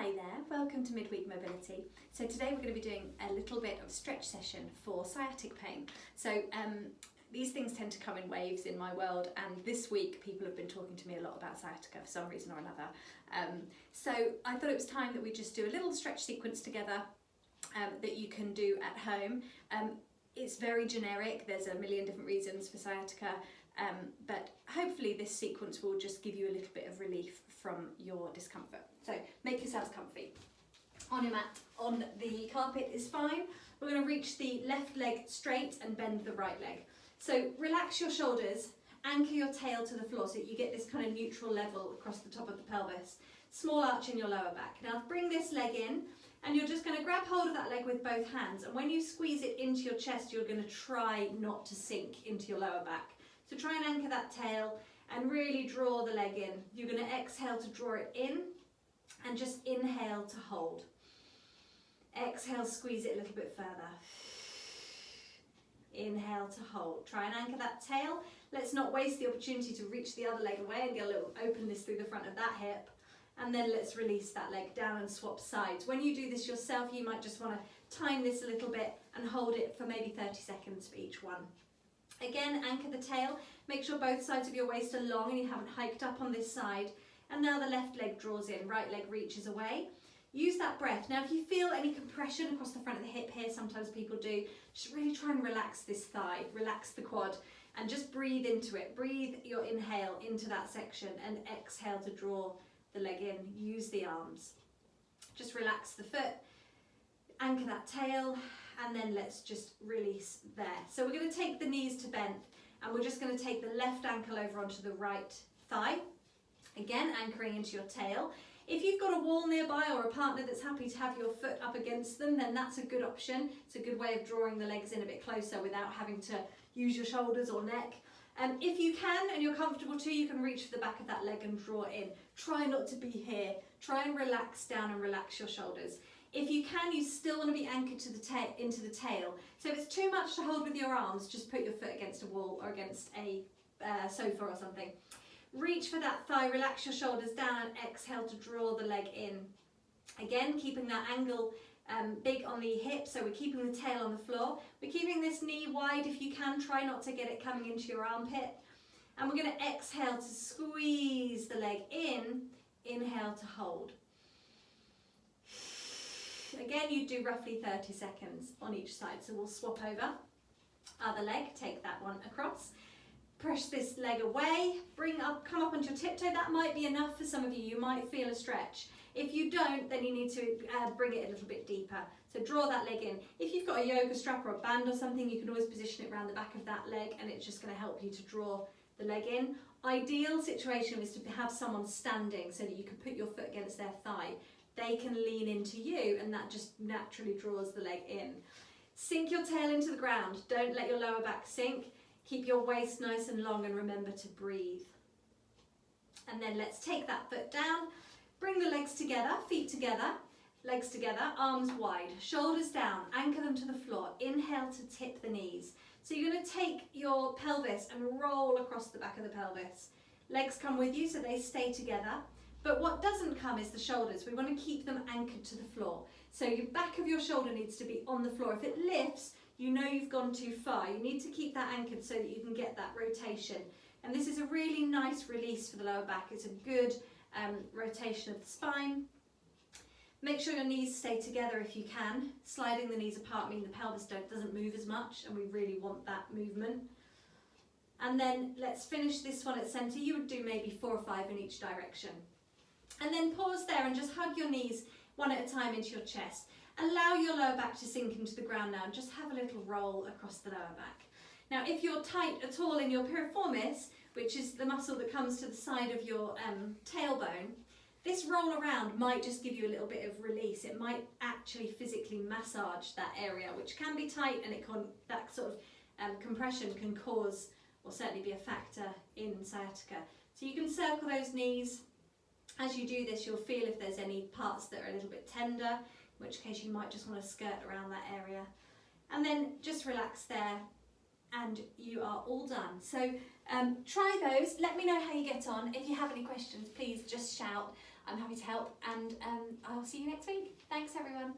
Hi there, welcome to Midweek Mobility. So today we're going to be doing a little bit of stretch session for sciatic pain. So these things tend to come in waves in my world, and this week people have been talking to me a lot about sciatica for some reason or another. So I thought it was time that we just do a little stretch sequence together that you can do at home. It's very generic, there's a million different reasons for sciatica, but hopefully this sequence will just give you a little bit of relief from your discomfort. So make yourselves comfy. On your mat, on the carpet is fine. We're going to reach the left leg straight and bend the right leg. So relax your shoulders, anchor your tail to the floor so that you get this kind of neutral level across the top of the pelvis. Small arch in your lower back. Now bring this leg in, and you're just going to grab hold of that leg with both hands, and when you squeeze it into your chest, you're going to try not to sink into your lower back. So try and anchor that tail and really draw the leg in. You're going to exhale to draw it in and just inhale to hold. Exhale, squeeze it a little bit further. Inhale to hold. Try and anchor that tail. Let's not waste the opportunity to reach the other leg away and get a little openness through the front of that hip. And then let's release that leg down and swap sides. When you do this yourself, you might just want to time this a little bit and hold it for maybe 30 seconds for each one. Again, anchor the tail. Make sure both sides of your waist are long and you haven't hiked up on this side. And now the left leg draws in, right leg reaches away. Use that breath. Now if you feel any compression across the front of the hip here, sometimes people do, just really try and relax this thigh, relax the quad, and just breathe into it. Breathe your inhale into that section and exhale to draw the leg in. Use the arms. Just relax the foot, anchor that tail, and then let's just release there. So we're going to take the knees to bend, and we're just going to take the left ankle over onto the right thigh. Again, anchoring into your tail. If you've got a wall nearby or a partner that's happy to have your foot up against them, then that's a good option. It's a good way of drawing the legs in a bit closer without having to use your shoulders or neck. If you can and you're comfortable too, you can reach for the back of that leg and draw in. Try not to be here. Try and relax down and relax your shoulders. If you can, you still want to be anchored to into the tail. So if it's too much to hold with your arms, just put your foot against a wall or against a sofa or something. Reach for that thigh, relax your shoulders down and exhale to draw the leg in. Again, keeping that angle big on the hip, so we're keeping the tail on the floor. We're keeping this knee wide if you can, try not to get it coming into your armpit. And we're going to exhale to squeeze the leg in, inhale to hold. Again, you do roughly 30 seconds on each side, so we'll swap over. Other leg, take that one across. Press this leg away, come up onto your tiptoe. That might be enough for some of you. You might feel a stretch. If you don't, then you need to bring it a little bit deeper. So draw that leg in. If you've got a yoga strap or a band or something, you can always position it around the back of that leg, and it's just going to help you to draw the leg in. Ideal situation is to have someone standing so that you can put your foot against their thigh. They can lean into you, and that just naturally draws the leg in. Sink your tail into the ground. Don't let your lower back sink. Keep your waist nice and long, and remember to breathe. And then let's take that foot down. Bring the legs together, feet together, legs together, arms wide, shoulders down, anchor them to the floor. Inhale to tip the knees. So you're going to take your pelvis and roll across the back of the pelvis. Legs come with you so they stay together. But what doesn't come is the shoulders. We want to keep them anchored to the floor. So your back of your shoulder needs to be on the floor. If it lifts, you know you've gone too far. You need to keep that anchored so that you can get that rotation. And this is a really nice release for the lower back. It's a good rotation of the spine. Make sure your knees stay together if you can. Sliding the knees apart means the pelvis doesn't move as much, and we really want that movement. And then let's finish this one at center. You would do maybe 4 or 5 in each direction. And then pause there and just hug your knees one at a time into your chest. Allow your lower back to sink into the ground now, and just have a little roll across the lower back. Now if you're tight at all in your piriformis, which is the muscle that comes to the side of your tailbone, this roll around might just give you a little bit of release. It might actually physically massage that area, which can be tight, and that sort of compression can cause, or certainly be a factor in sciatica. So you can circle those knees. As you do this, you'll feel if there's any parts that are a little bit tender, in which case you might just want to skirt around that area. And then just relax there, and you are all done. So try those. Let me know how you get on. If you have any questions, please just shout. I'm happy to help, and I'll I'll see you next week. Thanks everyone.